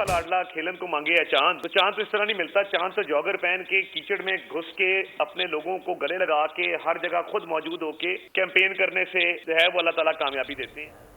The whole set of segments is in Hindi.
लाखा लाडला खेलन को मांगे है चांद, तो चांद तो इस तरह नहीं मिलता। चांद तो जॉगर पहन के कीचड़ में घुस के अपने लोगों को गले लगा के हर जगह खुद मौजूद होके कैंपेन करने से जो है वो अल्लाह ताला कामयाबी देते हैं।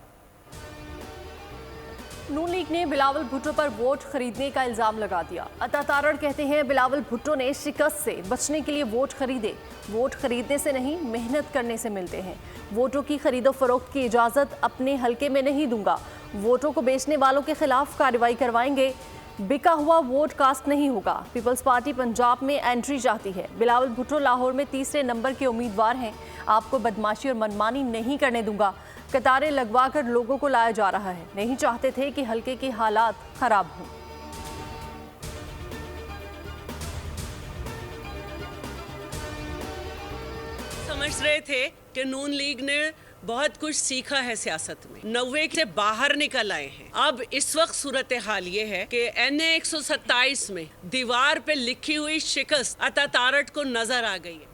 नून लीग ने बिलावल भुट्टो पर वोट खरीदने का इल्जाम लगा दिया। अता तारड़ कहते हैं बिलावल भुट्टो ने शिकस्त से बचने के लिए वोट खरीदे। वोट खरीदने से नहीं, मेहनत करने से मिलते हैं। वोटों की खरीदो फरोख्त की इजाजत अपने हलके में नहीं दूंगा। वोटों को बेचने वालों के खिलाफ कार्रवाई करवाएंगे। बिका हुआ वोट कास्ट नहीं होगा। पीपल्स पार्टी पंजाब में एंट्री चाहती है। बिलावल भुट्टो लाहौर में तीसरे नंबर के उम्मीदवार हैं। आपको बदमाशी और मनमानी नहीं करने दूंगा। कतारें लगवा कर लोगों को लाया जा रहा है। नहीं चाहते थे कि हल्के के हालात खराब हों। समझ रहे थे कि नून लीग ने बहुत कुछ सीखा है सियासत में, 90 से बाहर निकल आए हैं। अब इस वक्त सूरत हाल ये है कि NA 127 में दीवार पे लिखी हुई शिकस्त अता तारड़ को नजर आ गई है।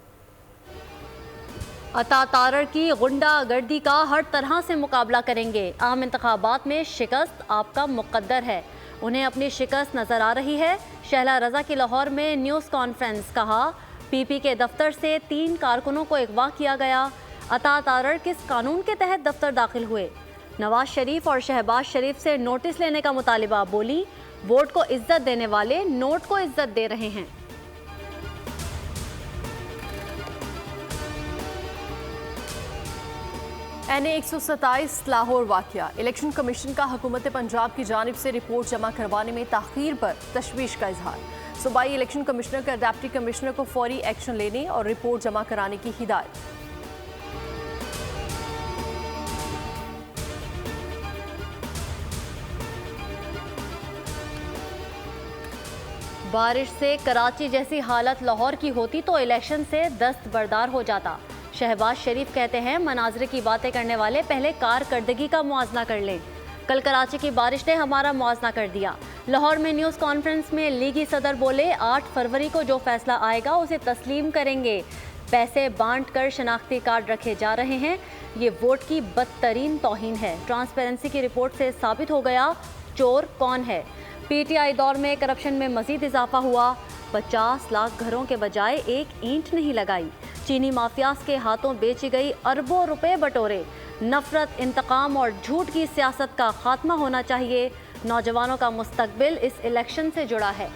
अता तारड़ की गुंडागर्दी का हर तरह से मुकाबला करेंगे। आम इंतखाबात में शिकस्त आपका मुकद्दर है। उन्हें अपनी शिकस्त नजर आ रही है। शहला रजा की लाहौर में न्यूज़ कॉन्फ्रेंस। कहा PP के दफ्तर से 3 कारकुनों को अगवा किया गया। अता तारड़ किस कानून के तहत दफ्तर दाखिल हुए? नवाज शरीफ और शहबाज शरीफ से नोटिस लेने का मुतालिबा। बोली वोट को इज्जत देने वाले नोट को इज्जत दे रहे हैं। NA 127 लाहौर वाकया। इलेक्शन कमीशन का हुकूमत पंजाब की जानिब से रिपोर्ट जमा करवाने में ताख़ीर पर तशवीश का इजहार। सूबाई इलेक्शन कमिश्नर का डिप्टी कमिश्नर को फौरी एक्शन लेने और रिपोर्ट जमा कराने की हिदायत। बारिश से कराची जैसी हालत लाहौर की होती तो इलेक्शन से दस्तबरदार हो जाता। शहबाज शरीफ कहते हैं मनाजरे की बातें करने वाले पहले कारकर्दगी का मुआजना कर लें। कल कराची की बारिश ने हमारा मुआजना कर दिया। लाहौर में न्यूज़ कॉन्फ्रेंस में लीगी सदर बोले 8 फरवरी को जो फैसला आएगा उसे तस्लीम करेंगे। पैसे बांट कर शनाख्ती कार्ड रखे जा रहे हैं। ये वोट की बदतरीन तौहीन है। ट्रांसपेरेंसी की रिपोर्ट से साबित हो गया चोर कौन है। PTI दौर में करप्शन में मजीद इजाफा हुआ। 50 लाख घरों के बजाय एक ईंट नहीं लगाई। चीनी माफियाज के हाथों बेची गई अरबों रुपए बटोरे। नफरत, इंतकाम और झूठ की सियासत का खात्मा होना चाहिए। नौजवानों का मुस्तकबिल इस इलेक्शन से जुड़ा है।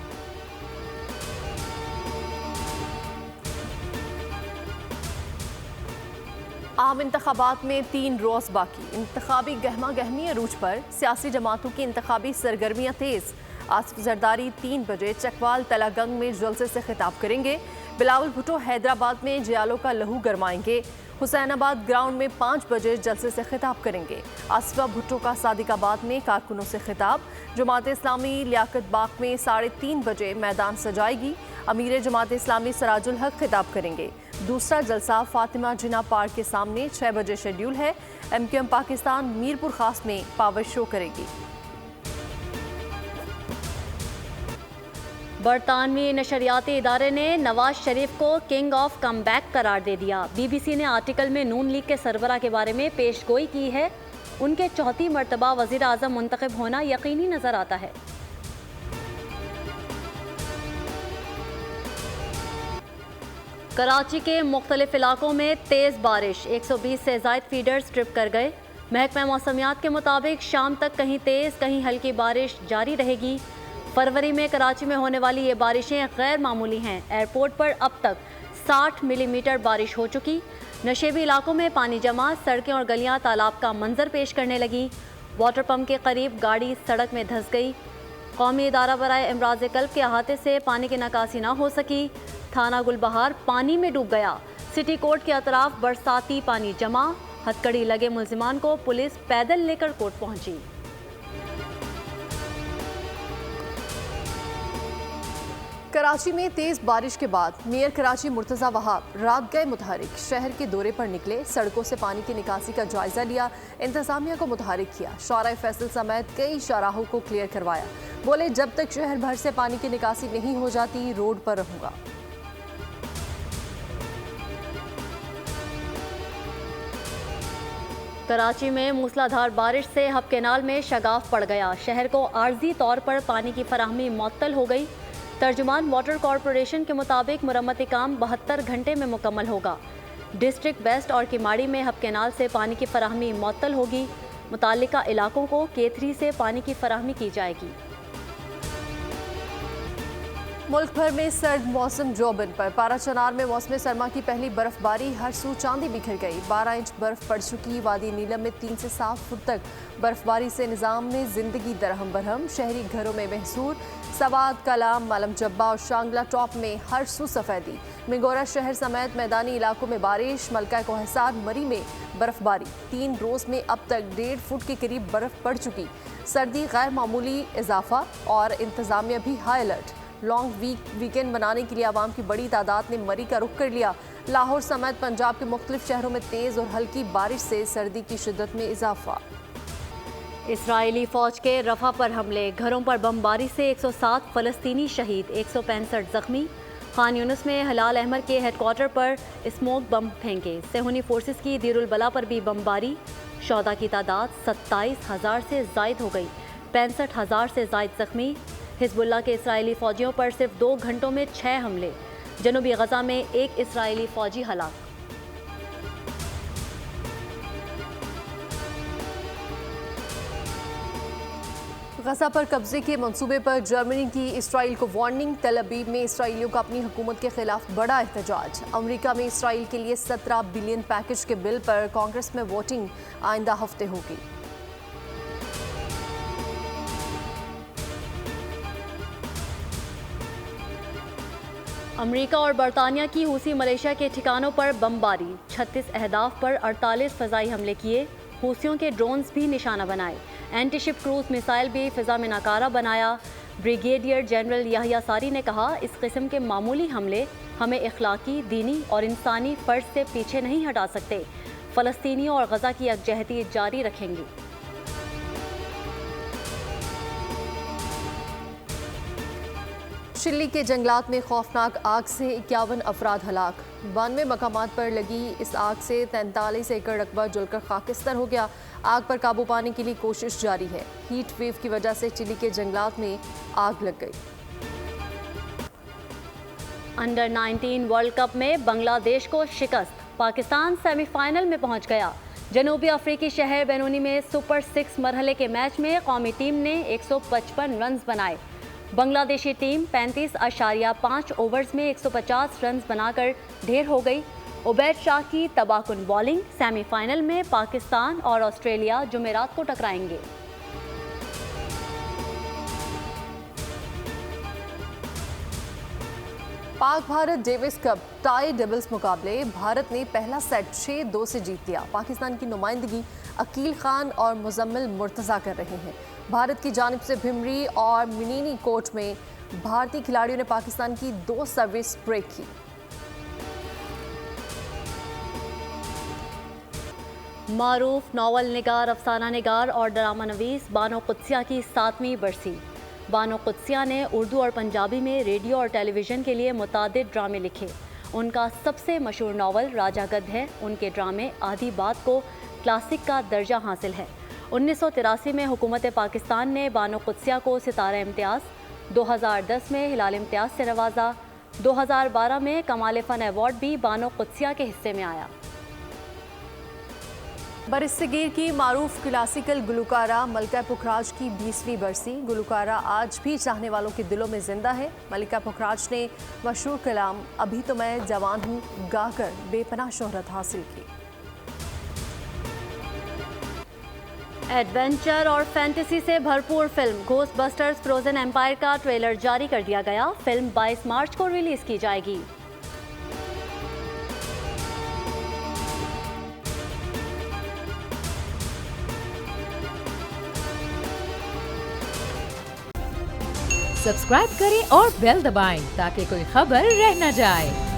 आम इंतखाबात में 3 रोज़ बाकी। इंतखाबी गहमा गहमी अरूज पर। सियासी जमातों की इंतखाबी सरगर्मियाँ तेज़। आसिफ जरदारी 3 बजे चकवाल तलागंग में जलसे से खिताब करेंगे। बिलावल भुट्टो हैदराबाद में जियालों का लहू गरमाएंगे। हुसैनाबाद ग्राउंड में 5 बजे जलसे से खिताब करेंगे। आसिफा भुट्टो का सादिकाबाद में कारकुनों से खिताब। जमात इस्लामी लियाकत बाग में 3:30 बजे मैदान सजाएगी। अमीर जमात इस्लामी सराजुल हक खिताब करेंगे। दूसरा जलसा फातिमा जिना पार्क के सामने 6 बजे शेड्यूल है। MQM पाकिस्तान मीरपुर खास में पावर शो करेगी। बरतानवी नशरियाती इदारे ने नवाज शरीफ को किंग ऑफ कमबैक करार दे दिया। BBC ने आर्टिकल में नून लीग के सरबरा के बारे में पेशगोई की है। उनके चौथी मरतबा वज़ीर आज़म मुंतखब होना यकीनी नजर आता है। कराची के मुख्तलिफ इलाकों में तेज़ बारिश। 120 से ज़ायद फीडर्स ट्रिप कर गए। महकमा मौसमियात के मुताबिक शाम तक कहीं तेज़ कहीं हल्की बारिश जारी रहेगी। फरवरी में कराची में होने वाली ये बारिशें गैर मामूली हैं। एयरपोर्ट पर अब तक 60 मिलीमीटर बारिश हो चुकी। नशेबी इलाकों में पानी जमा, सड़कें और गलियां तालाब का मंजर पेश करने लगी। वाटर पंप के करीब गाड़ी सड़क में धंस गई। कौमी इदारा बराए इमराज कल्ब के अहाते से पानी की निकासी ना हो सकी। थाना गुलबहार पानी में डूब गया। सिटी कोर्ट के अतराफ बरसाती पानी जमा। हथकड़ी लगे मुलजिमान को पुलिस पैदल लेकर कोर्ट पहुंची। कराची में तेज बारिश के बाद मेयर कराची मुर्तज़ा वहाब रात गए मुतहरिक। शहर के दौरे पर निकले। सड़कों से पानी की निकासी का जायजा लिया। इंतजामिया को मुतहरिक किया। शारा फैसल समेत कई शाहराहों को क्लियर करवाया। बोले जब तक शहर भर से पानी की निकासी नहीं हो जाती रोड पर रहूंगा। कराची में मूसलाधार बारिश से हब कैनाल में शगाफ पड़ गया। शहर को आर्जी तौर पर पानी की फराहमी मुअत्तल हो गई। तर्जुमान वाटर कॉरपोरेशन के मुताबिक मुरम्मती काम 72 घंटे में मुकम्मल होगा। डिस्ट्रिक्ट वेस्ट और किमाड़ी में हब कैनाल से पानी की फराहमी मुअत्तल होगी। मुताल्लिका इलाकों को K3 से पानी की फराहमी की जाएगी। मुल्क भर में सर्द मौसम जोबिन पर। पारा चनार में मौसम सरमा की पहली बर्फबारी, हर सू चांदी बिखर गई। 12 इंच बर्फ पड़ चुकी। वादी नीलम में 3 से 7 फुट तक बर्फबारी से निज़ाम में जिंदगी दरहम बरहम। शहरी घरों में महसूर। सवाद, कलाम, मालम जब्बा और शांगला टॉप में हर सू सफ़ेदी। मिगोरा शहर समेत मैदानी इलाकों में बारिश। मलका कोहसार मरी में बर्फबारी। 3 रोज़ में अब तक 1.5 फुट के करीब बर्फ पड़ चुकी। सर्दी गैर मामूली इजाफा और इंतजामिया भी हाई अलर्ट। लॉन्ग वीकेंड मनाने के लिए आवाम की बड़ी तादाद ने मरी का रुख कर लिया। लाहौर समेत पंजाब के मुख्तलिफ शहरों में तेज़ और हल्की बारिश से सर्दी की शिद्दत में इजाफा। इसराइली फ़ौज के रफ़ा पर हमले। घरों पर बमबारी से 107 फ़लस्तीनी शहीद, 165 ज़ख्मी। खान यूनुस में हलाल अहमद के हेडक्वार्टर पर स्मोक बम फेंके। सेहूनी फोर्सेस की दीरुल बला पर भी बमबारी। शौदा की तादाद 27,000 से ज़ायद हो गई। 65,000 से ज़ायद ज़ख्मी। हिजबुल्लाह के इसराइली फ़ौजियों पर सिर्फ 2 घंटों में 6 हमले। जनूबी गजा में 1 इसराइली फ़ौजी हलाक। गजा पर कब्जे के मंसूबे पर जर्मनी की इसराइल को वार्निंग। तेल अवीव में इसराइलियों का अपनी हुकूमत के खिलाफ बड़ा एहतजाज। अमेरिका में इसराइल के लिए 17 बिलियन पैकेज के बिल पर कांग्रेस में वोटिंग आइंदा हफ्ते होगी। अमेरिका और बरतानिया की हूसी मलेशिया के ठिकानों पर बमबारी। 36 अहदाफ पर 48 फ़ज़ाई हमले किए। हूसियों के ड्रोन्स भी निशाना बनाए। एंटी शिप क्रूज मिसाइल भी फ़िज़ा में नाकारा बनाया। ब्रिगेडियर जनरल याहिया सारी ने कहा, इस किस्म के मामूली हमले हमें इखलाकी, दीनी और इंसानी फ़र्ज से पीछे नहीं हटा सकते। फ़लस्तीनियों और गजा की यकजहती जारी रखेंगी। चिली के जंगलात में खौफनाक आग से 51 अफराद हलाक। 92 मकामात पर लगी इस आग से 43 एकड़ रकबा जलकर खाकिस्तान हो गया। आग पर काबू पाने के लिए कोशिश जारी है। हीट वेव की वजह से चिली के जंगलात में आग लग गई। अंडर 19 वर्ल्ड कप में बांग्लादेश को शिकस्त। पाकिस्तान सेमीफाइनल में पहुंच गया। जनूबी अफ्रीकी शहर बेनूनी में सुपर 6 मरहले के मैच में कौमी टीम ने 155 रन बनाए। बांग्लादेशी टीम 35.5 ओवर्स में 150 रन बनाकर ढेर हो गई। उबैद शाह की तबाहकुन बॉलिंग। सेमीफाइनल में पाकिस्तान और ऑस्ट्रेलिया जुमेरात को टकराएंगे। Pak Bharat Davis cup tie doubles मुकाबले भारत ने पहला सेट 6-2 से जीत लिया। पाकिस्तान की नुमाइंदगी अकील खान और मुजम्मिल मुर्तज़ा कर रहे हैं। भारत की जानिब से भिमरी और मिनीनी कोर्ट में भारतीय खिलाड़ियों ने पाकिस्तान की 2 सर्विस ब्रेक की। मारूफ नावल निगार, अफसाना निगार और ड्रामा नवीस बानो कुद्सिया की 7वीं बरसी। बानो कुद्सिया ने उर्दू और पंजाबी में रेडियो और टेलीविज़न के लिए मुतादिद ड्रामे लिखे। उनका सबसे मशहूर नावल राजा गद है। उनके ड्रामे आधी बात को क्लासिक का दर्जा हासिल है। 1983 में हुकूमत पाकिस्तान ने बानो कुद्सिया को सितारा इम्तियाज़, 2010 में हिलाल इम्तियाज़ से नवाजा। 2012 में कमाल फ़न अवार्ड भी बानो कुद्सिया के हिस्से में आया। बरसगीर की मारूफ क्लासिकल गुलकारा मलिका पुखराज की 20वीं बरसी। गुलकारा आज भी चाहने वालों के दिलों में जिंदा है। मलिका पुखराज ने मशहूर कलाम अभी तो मैं जवान हूँ गाकर बेपनाह शोहरत हासिल की। एडवेंचर और फैंटेसी से भरपूर फिल्म घोस्टबस्टर्स फ्रोजन एम्पायर का ट्रेलर जारी कर दिया गया। फिल्म 22 मार्च को रिलीज की जाएगी। सब्सक्राइब करें और बेल दबाएं ताकि कोई खबर रह न जाए।